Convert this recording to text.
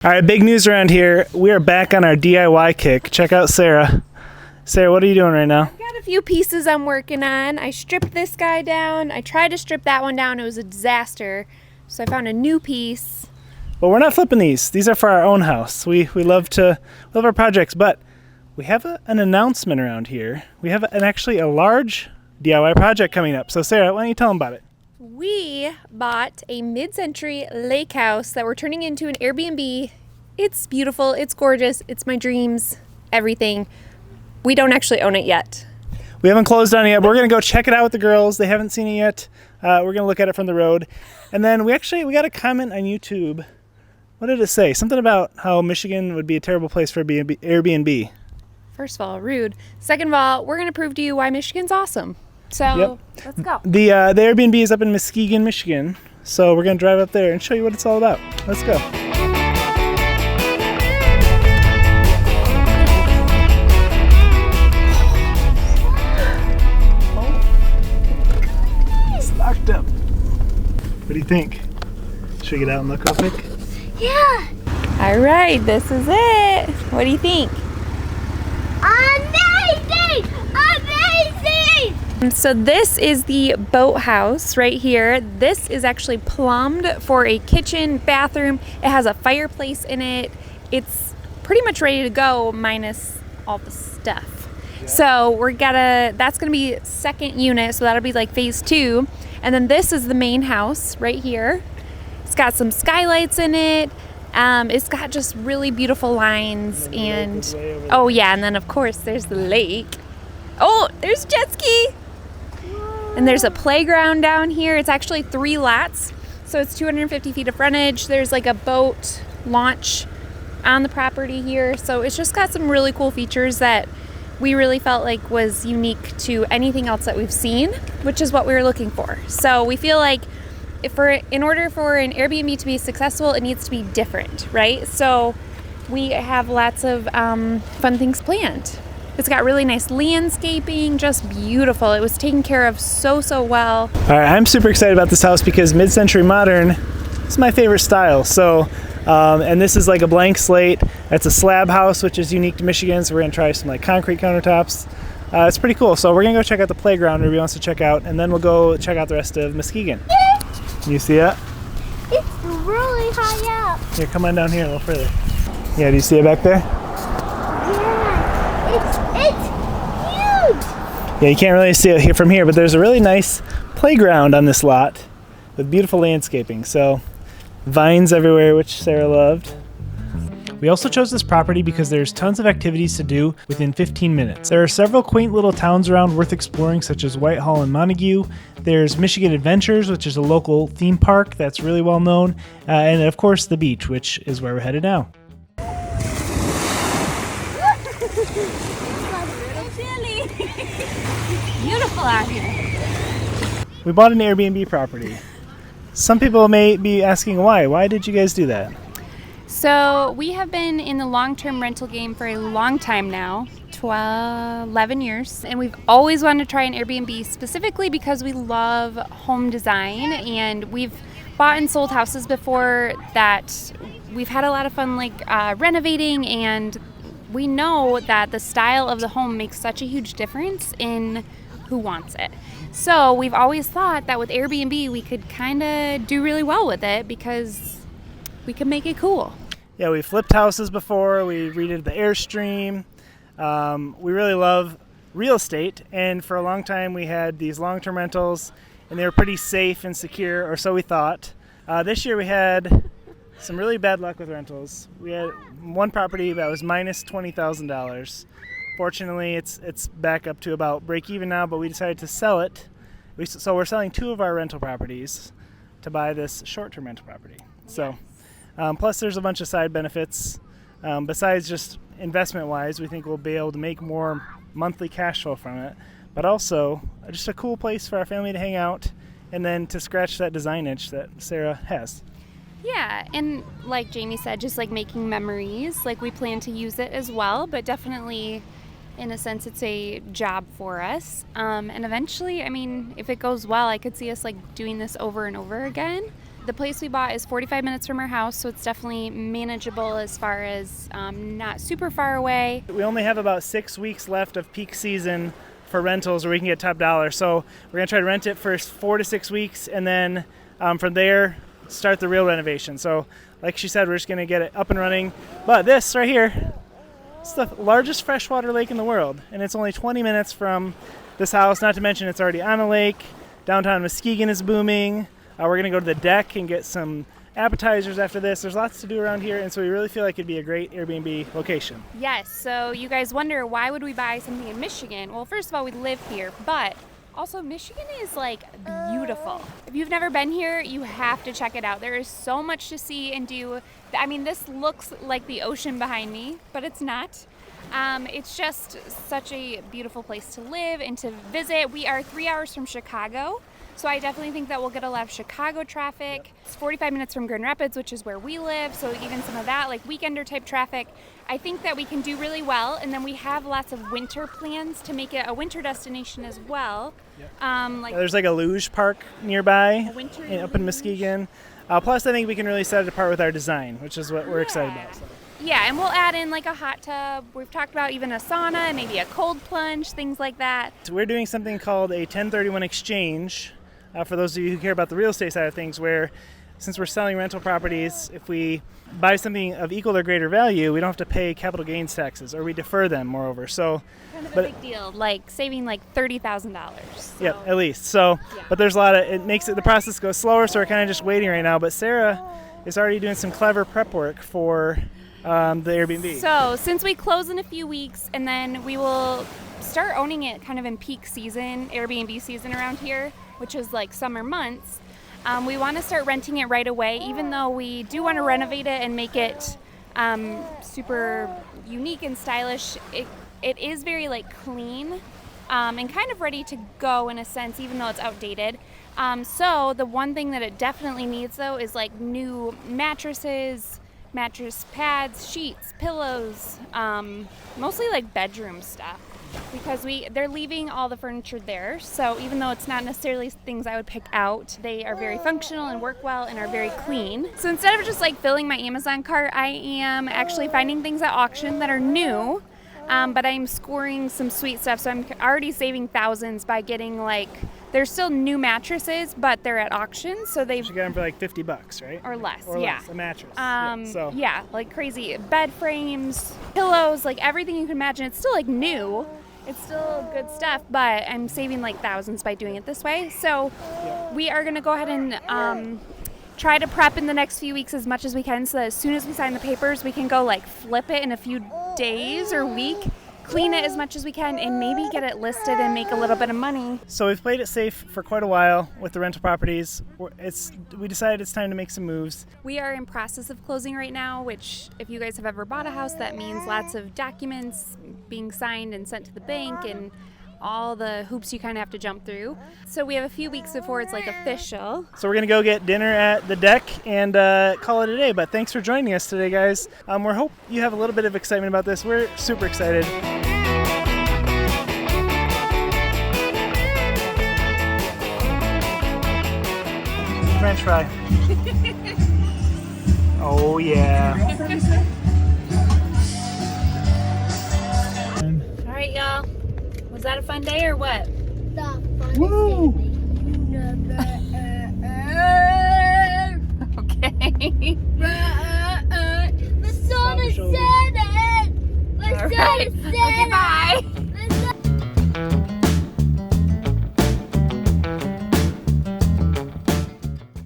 All right, big news around here. We are back on our DIY kick. Check out Sarah. Sarah, what are you doing right now? I've got a few pieces I'm working on. I stripped this guy down. I tried to strip that one down. It was a disaster. So I found a new piece. Well, we're not flipping these. These are for our own house. We love our projects, but we have an announcement around here. We have actually a large DIY project coming up. So Sarah, why don't you tell them about it? We bought a mid-century lake house that we're turning into an Airbnb. It's beautiful. It's gorgeous. It's my dreams. Everything. We don't actually own it yet. We haven't closed on it yet. We're going to go check it out with the girls. They haven't seen it yet. We're going to look at it from the road. And then we got a comment on YouTube. What did it say? Something about how Michigan would be a terrible place for Airbnb. First of all, rude. Second of all, we're going to prove to you why Michigan's awesome. So Let's go. The Airbnb is up in Muskegon, Michigan. So we're going to drive up there and show you what it's all about. Let's go. It's locked up. What do you think? Should we get out and look real quick? Yeah. All right, this is it. What do you think? Amazing! Amazing! So this is the boathouse right here. This is actually plumbed for a kitchen, bathroom. It has a fireplace in it. It's pretty much ready to go minus all the stuff. Yeah. So that's gonna be second unit. So that'll be like phase 2. And then this is the main house right here. It's got some skylights in it. It's got just really beautiful lines and and then of course there's the lake. Oh, there's jet ski. And there's a playground down here. It's actually 3 lots. So it's 250 feet of frontage. There's like a boat launch on the property here. So it's just got some really cool features that we really felt like was unique to anything else that we've seen, which is what we were looking for. So we feel like in order for an Airbnb to be successful, it needs to be different, right? So we have lots of fun things planned. It's got really nice landscaping, just beautiful. It was taken care of so well. All right, I'm super excited about this house because mid-century modern is my favorite style. So, and this is like a blank slate. It's a slab house, which is unique to Michigan. So we're gonna try some like concrete countertops. It's pretty cool. So we're gonna go check out the playground everybody wants to check out, and then we'll go check out the rest of Muskegon. You see it? It's really high up. Here, come on down here a little further. Yeah, do you see it back there? Yeah, it's huge. Yeah, you can't really see it here from here, but there's a really nice playground on this lot with beautiful landscaping. So vines everywhere, which Sarah loved. We also chose this property because there's tons of activities to do within 15 minutes. There are several quaint little towns around worth exploring, such as Whitehall and Montague. There's Michigan Adventures, which is a local theme park that's really well known. And of course, the beach, which is where we're headed now. Beautiful out here. We bought an Airbnb property. Some people may be asking why. Why did you guys do that? So we have been in the long-term rental game for a long time now, 11 years, and we've always wanted to try an Airbnb specifically because we love home design, and we've bought and sold houses before that we've had a lot of fun renovating, and we know that the style of the home makes such a huge difference in who wants it. So we've always thought that with Airbnb we could kind of do really well with it because we can make it cool. Yeah, we flipped houses before. We redid the Airstream. We really love real estate, and for a long time we had these long-term rentals, and they were pretty safe and secure, or so we thought. This year we had some really bad luck with rentals. We had one property that was minus $20,000. Fortunately, it's back up to about break even now, but we decided to sell it. So we're selling 2 of our rental properties to buy this short-term rental property. So. Plus, there's a bunch of side benefits. Besides just investment-wise, we think we'll be able to make more monthly cash flow from it. But also, just a cool place for our family to hang out and then to scratch that design itch that Sarah has. Yeah, and like Jamie said, just like making memories. Like we plan to use it as well, but definitely, in a sense, it's a job for us. And eventually, I mean, if it goes well, I could see us like doing this over and over again. The place we bought is 45 minutes from our house, so it's definitely manageable as far as not super far away. We only have about 6 weeks left of peak season for rentals where we can get top dollar. So we're going to try to rent it for 4 to 6 weeks, and then from there, start the real renovation. So like she said, we're just going to get it up and running. But this right here, it's the largest freshwater lake in the world, and it's only 20 minutes from this house, not to mention it's already on a lake. Downtown Muskegon is booming. We're going to go to the deck and get some appetizers after this. There's lots to do around here, and so we really feel like it'd be a great Airbnb location. Yes, so you guys wonder, why would we buy something in Michigan? Well, first of all, we live here, but also Michigan is like beautiful. If you've never been here, you have to check it out. There is so much to see and do. I mean, this looks like the ocean behind me, but it's not. It's just such a beautiful place to live and to visit. We are 3 hours from Chicago, so I definitely think that we'll get a lot of Chicago traffic. It's 45 minutes from Grand Rapids, which is where we live, so even some of that, like weekender type traffic, I think that we can do really well. And then we have lots of winter plans to make it a winter destination as well. There's like a luge park nearby winter up in Muskegon. Plus, I think we can really set it apart with our design, which is what we're excited about. So. Yeah, and we'll add in like a hot tub. We've talked about even a sauna and maybe a cold plunge, things like that. So we're doing something called a 1031 exchange, for those of you who care about the real estate side of things, where since we're selling rental properties, if we buy something of equal or greater value, we don't have to pay capital gains taxes, or we defer them, moreover. So, kind of a big deal, like saving like $30,000. So. Yeah, at least. So, yeah. But there's a lot of, it makes it, the process go slower, so we're kind of just waiting right now. But Sarah is already doing some clever prep work for the Airbnb. So since we close in a few weeks, and then we will start owning it kind of in peak season, Airbnb season around here, which is like summer months, we want to start renting it right away, even though we do want to renovate it and make it super unique and stylish. It is very like clean and kind of ready to go in a sense, even though it's outdated. So the one thing that it definitely needs though is like new mattresses, mattress pads, sheets, pillows, mostly like bedroom stuff, because they're leaving all the furniture there. So even though it's not necessarily things I would pick out, they are very functional and work well and are very clean. So instead of just like filling my Amazon cart, I am actually finding things at auction that are new, but I'm scoring some sweet stuff. So I'm already saving thousands by getting like, they're still new mattresses, but they're at auction, so they've... You got them for like $50, right? Or less, or yeah. Less, a mattress. Yeah, like crazy. Bed frames, pillows, like everything you can imagine. It's still like new. It's still good stuff, but I'm saving like thousands by doing it this way. So we are going to go ahead and try to prep in the next few weeks as much as we can, so that as soon as we sign the papers, we can go like flip it in a few days or week, clean it as much as we can, and maybe get it listed and make a little bit of money. So we've played it safe for quite a while with the rental properties. We decided it's time to make some moves. We are in process of closing right now, which if you guys have ever bought a house, that means lots of documents being signed and sent to the bank and all the hoops you kind of have to jump through. So we have a few weeks before it's like official. So we're going to go get dinner at the deck and call it a day. But thanks for joining us today, guys. We hope you have a little bit of excitement about this. We're super excited. French fry. Oh yeah. All right, y'all. Was that a fun day or what? The funnest Woo! Okay. The sun is setting. The sun is setting.